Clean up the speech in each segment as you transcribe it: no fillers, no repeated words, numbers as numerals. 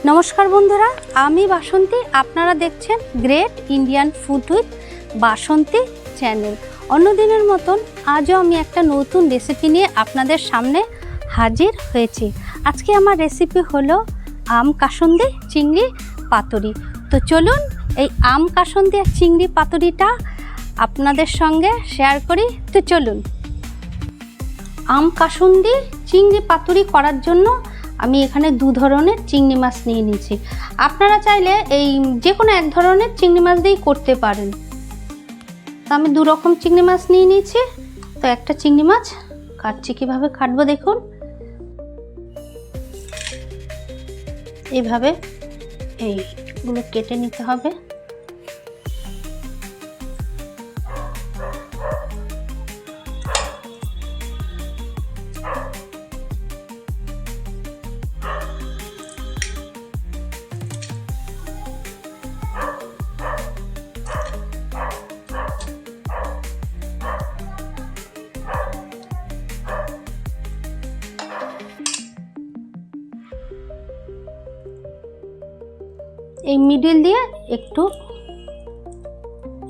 नमस्कार बंधुरा आमी बासंती आपनारा देखछेन great Indian food with Basanti channel. अन्य दिनेर मतन आजও আমি একটা নতুন রেসিপি নিয়ে আপনাদের সামনে হাজির হয়েছি। আজকে আমার রেসিপি হলো আম কাসুন্দি চিংড়ি পাতুরি। তো চলুন এই আম কাসুন্দি আর চিংড়ি পাতুরিটা আপনাদের সঙ্গে শেয়ার করি। তো চলুন। আম কাসুন্দি চিংড়ি পাতুরি করার জন্য আমি এখানে দু ধরনের চিংড়ি মাছ নিয়ে নিয়েছি। আপনারা চাইলে এই যে কোনো এক ধরনের চিংড়ি মাছ দিয়েই করতে পারেন। তো আমি দু রকম চিংড়ি মাছ নিয়ে নিয়েছি। তো একটা চিংড়ি মাছ কাটছি, কিভাবে কাটবো দেখুন। এইভাবে এইগুলো কেটে নিতে হবে। এই মিডল দিয়ে একটু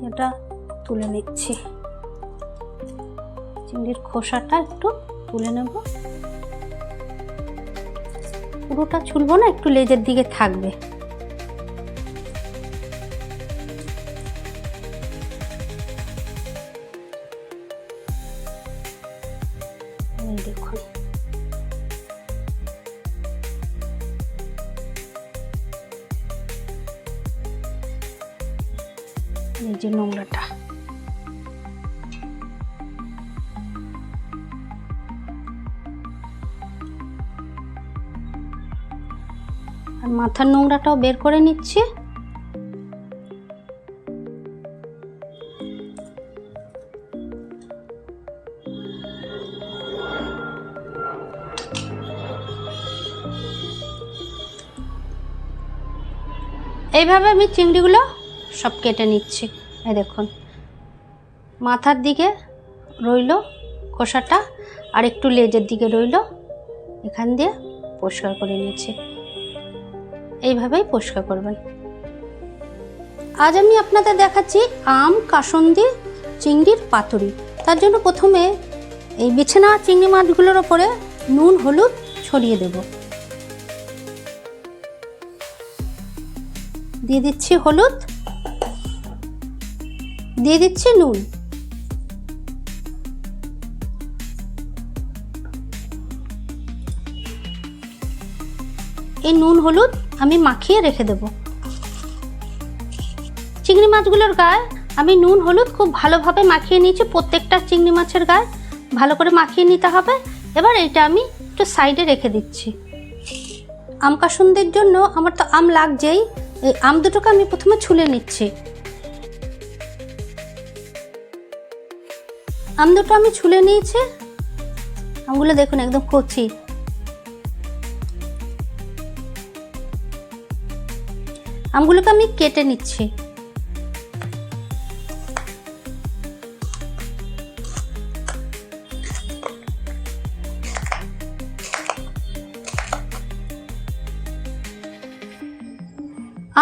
এটা তুলে নিচ্ছি, চিংড়ির খোসাটা একটু তুলে নেব। পুরোটা ছুলবো না, একটু লেজের দিকে থাকবে। দেখুন এই যে নোংরাটা। আর মাথার নোংরাটাও বের করে নিচ্ছি। এইভাবে আমি চিংড়িগুলো সব কেটে নিচ্ছি। এই দেখুন মাথার দিকে রইল খোসাটা আর একটু লেজের দিকে রইল, এখান দিয়ে পরিষ্কার করে নিচ্ছি। এইভাবেই পরিষ্কার করবেন। আজ আমি আপনাদের দেখাচ্ছি আম কাসুন্দি চিংড়ির পাতুরি। তার জন্য প্রথমে এই বেছে নেওয়া চিংড়ি মাছগুলোর ওপরে নুন হলুদ ছড়িয়ে দেব। দিয়ে দিচ্ছি হলুদ, দিয়ে দিচ্ছি নুন। এই নুন হলুদ আমি মাখিয়ে রেখে দেব। চিংড়ি মাছগুলোর গায়ে আমি নুন হলুদ খুব ভালোভাবে মাখিয়ে নিয়েছি। প্রত্যেকটা চিংড়ি মাছের গায়ে ভালো করে মাখিয়ে নিতে হবে। এবার এইটা আমি একটু সাইডে রেখে দিচ্ছি। আম কাসুন্দির জন্য আমার তো আম লাগছেই। এই আম দুটোকে আমি প্রথমে ছুলে নিচ্ছি। আম দুটো আমি ছুলে নিয়েছি। আমগুলো দেখুন একদম কচি। আমগুলোকে আমি কেটে নিচ্ছি।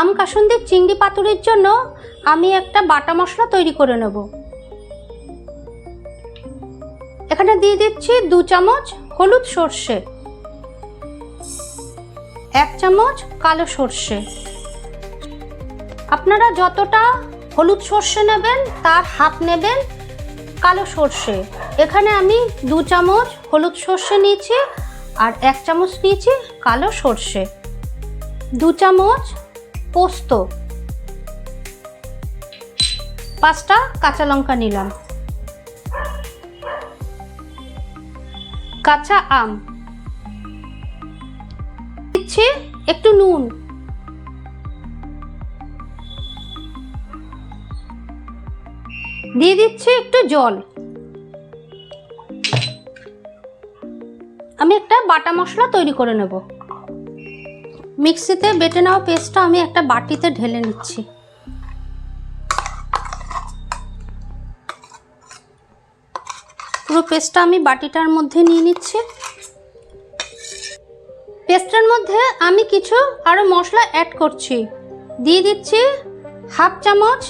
আম কাসুন্দি চিংড়ি পাতুরির জন্য আমি একটা বাটা মশলা তৈরি করে নেব। এখানে দিয়ে দিচ্ছি 2 চামচ হলুদ সর্ষে, 1 চামচ কালো সর্ষে। আপনারা যতটা হলুদ সর্ষে নেবেন তার হাফ নেবেন কালো সর্ষে। এখানে আমি 2 চামচ হলুদ সর্ষে নিয়েছি আর 1 চামচ নিয়েছি কালো সর্ষে। 2 চামচ পোস্ত, 5টা কাঁচা লঙ্কা নিলাম, কাঁচা আম, দিচ্ছি একটু নুন, দিয়ে দিচ্ছি একটু জল। আমি একটা বাটা মশলা তৈরি করে নেব। মিক্সিতে বেটে নেওয়া পেস্টটা আমি একটা বাটিতে ঢেলে নিচ্ছি। পুরো পেস্টটা আমি বাটিটার মধ্যে নিয়ে নিচ্ছি। পেস্টের মধ্যে আমি কিছু আরও মশলা অ্যাড করছি। দিয়ে দিচ্ছি হাফ চামচ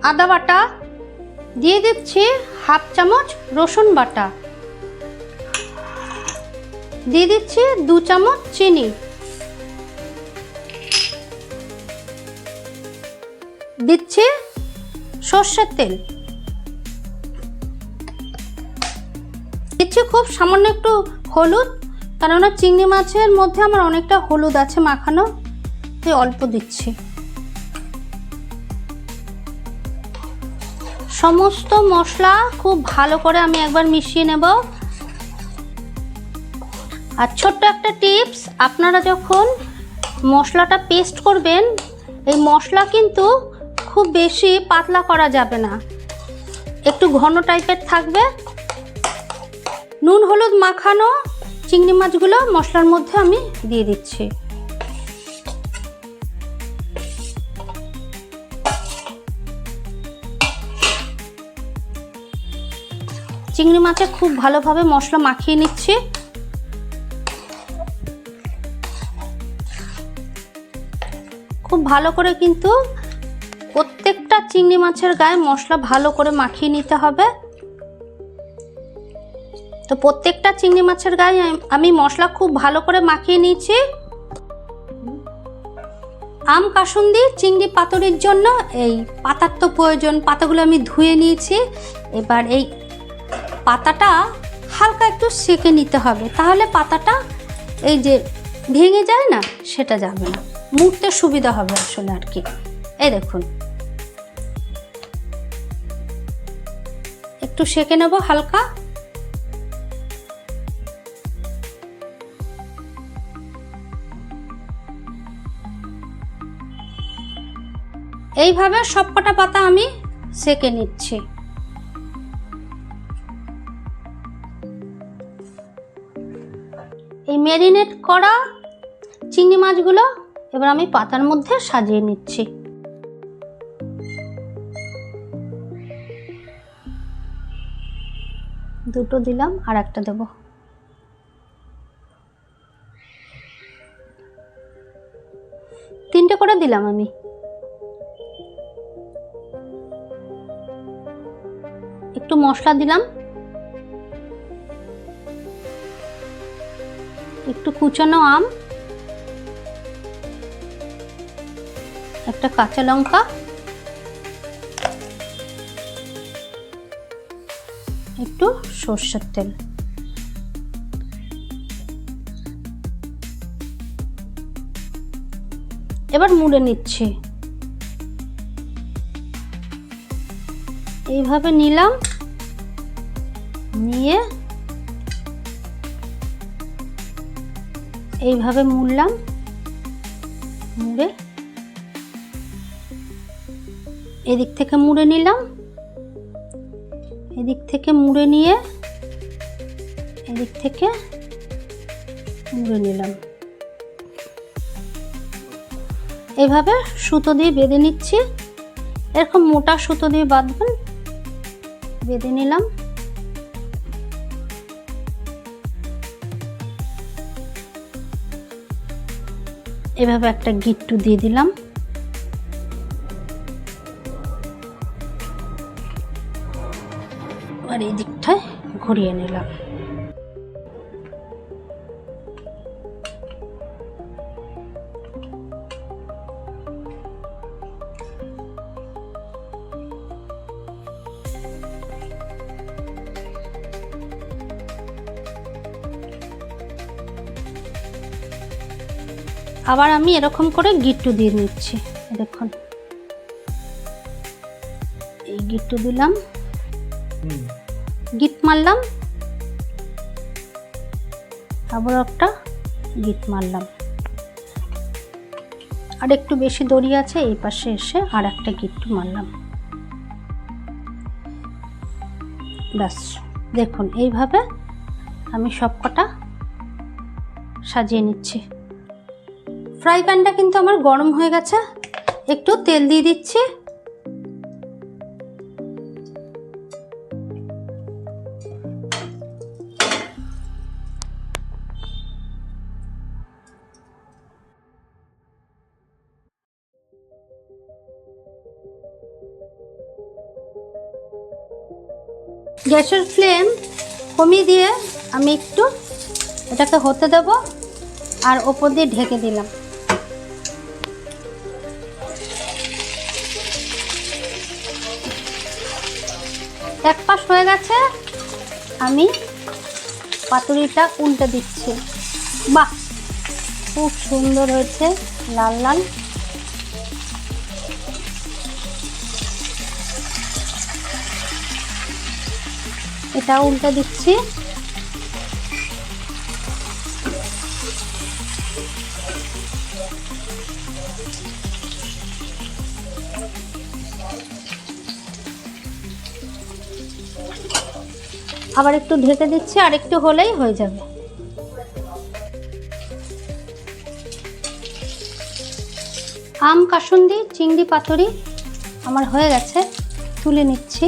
আদা বাটা, দিয়ে দিচ্ছি হাফ চামচ রসুন বাটা, দিয়ে দিচ্ছি 2 চামচ চিনি, দিচ্ছি সর্ষের তেল, দিচ্ছি খুব সামান্য একটু হলুদ, কেননা চিংড়ি মাছের মধ্যে আমার অনেকটা হলুদ আছে মাখানো, তাই অল্প দিচ্ছি। সমস্ত মশলা খুব ভালো করে আমি একবার মিশিয়ে নেব। আর ছোট্ট একটা টিপস, আপনারা যখন মশলাটা পেস্ট করবেন, এই মশলা কিন্তু খুব বেশি পাতলা করা যাবে না, একটু ঘন টাইপের থাকবে। নুন হলুদ মাখানো চিংড়ি মাছগুলো মশলার মধ্যে আমি দিয়ে দিচ্ছি। চিংড়ি মাছে খুব ভালোভাবে মশলা মাখিয়ে নিচ্ছি। খুব ভালো করে কিন্তু প্রত্যেকটা চিংড়ি মাছের গায়ে মশলা ভালো করে মাখিয়ে নিতে হবে। তো প্রত্যেকটা চিংড়ি মাছের গায়ে আমি মশলা খুব ভালো করে মাখিয়ে নিয়েছি। আম কাসুন্দি চিংড়ি পাতুরির জন্য এই পাতার তো প্রয়োজন, পাতাগুলো আমি ধুয়ে নিয়েছি। এবার এই পাতাটা হালকা একটু সেঁকে নিতে হবে, তাহলে পাতাটা এই যে ভেঙে যায় না, সেটা যাবে না, মুড়তে সুবিধা হবে আসলে আর কি। এই দেখুন, একটু সেঁকে নেব হালকা। এইভাবে সবকটা পাতা আমি সেঁকে নিচ্ছি। এই ম্যারিনেট করা চিংড়ি মাছগুলো এবার আমি পাতার মধ্যে সাজিয়ে নিচ্ছি। দুটো দিলাম, আর একটা দেব। তিনটে করে দিলাম আমি। একটু মশলা দিলাম, একটু কুচানো আম, একটা কাঁচা লঙ্কা, একটু সর্ষের তেল। এবার মুড়ে নিচ্ছি। এইভাবে নিলাম, নিয়ে এইভাবে মুড়লাম, মুড়ে এদিক থেকে মুড়ে নিলাম, এদিক থেকে মুড়ে নিয়ে এদিক থেকে মুড়ে নিলাম। এভাবে সুতো দিয়ে বেঁধে নিচ্ছি। এরকম মোটা সুতো দিয়ে বাঁধবেন। বেঁধে নিলাম। এভাবে একটা গিট্টু দিয়ে দিলাম। আর এই দিকটায় ঘুরিয়ে নিলাম। আবার আমি এরকম করে গিট্টু দিয়ে নিচ্ছি। দেখুন, এই গিট্টু দিলাম, গিট মারলাম, আবার একটা গিট মারলাম। আর একটু বেশি দড়ি আছে, এই পাশে এসে আর একটা গিট্টু মারলাম। ব্যাস, দেখুন এইভাবে আমি সবকটা সাজিয়ে নিচ্ছি। ফ্রাই প্যানটা কিন্তু আমার গরম হয়ে গেছে। একটু তেল দিয়ে দিচ্ছি। গ্যাসের ফ্লেম কমিয়ে দিয়ে আমি একটু এটাকে হতে দেব আর ওপর দিয়ে ঢেকে দিলাম। এক পাশ হয়ে গেছে, আমি পাতুরিটা উল্টে দিচ্ছি। বাহ, খুব সুন্দর হয়েছে, লাল লাল। এটা উল্টে দিচ্ছি। আবার একটু ঢেকে দিচ্ছি, আর একটু হলেই হয়ে যাবে। আম কাসুন্দি চিংড়ি পাতুরি আমার হয়ে গেছে, তুলে নিচ্ছি।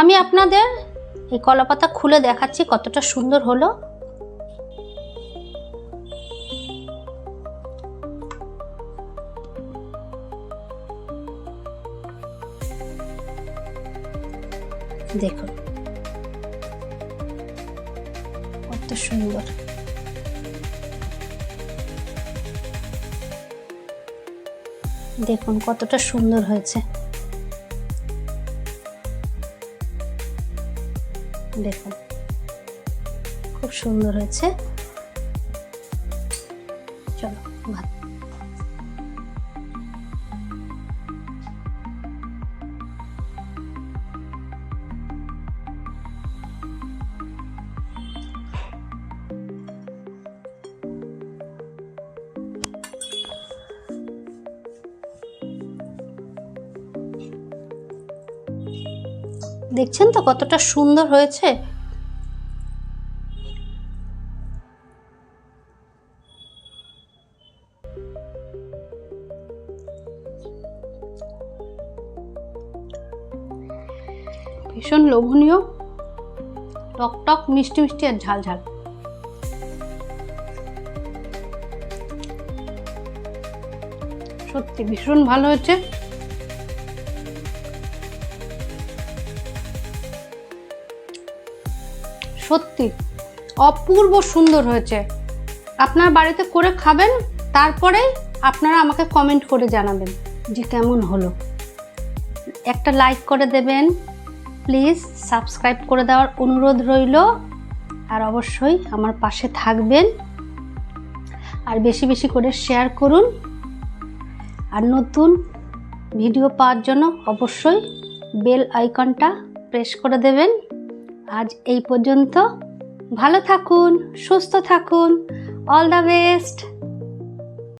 আমি আপনাদের এই কলাপাতা খুলে দেখাচ্ছি কতটা সুন্দর হলো। দেখুন কত সুন্দর। দেখুন কতটা সুন্দর হয়েছে। দেখুন খুব সুন্দর হয়েছে। চলো ভাত। দেখছেন তো কতটা সুন্দর হয়েছে। ভীষণ লোভনীয়, টক টক, মিষ্টি মিষ্টি আর ঝাল ঝাল। সত্যি ভীষণ ভালো হয়েছে। সত্যি অপূর্ব সুন্দর হয়েছে। আপনার বাড়িতে করে খাবেন, তারপরে আপনারা আমাকে কমেন্ট করে জানাবেন যে কেমন হলো। একটা লাইক করে দেবেন প্লিজ, সাবস্ক্রাইব করে দেওয়ার অনুরোধ রইল। আর অবশ্যই আমার পাশে থাকবেন, আর বেশি বেশি করে শেয়ার করুন। আর নতুন ভিডিও পাওয়ার জন্য অবশ্যই বেল আইকনটা প্রেস করে দেবেন। আজ এই পর্যন্ত। ভালো থাকুন, সুস্থ থাকুন। All the best.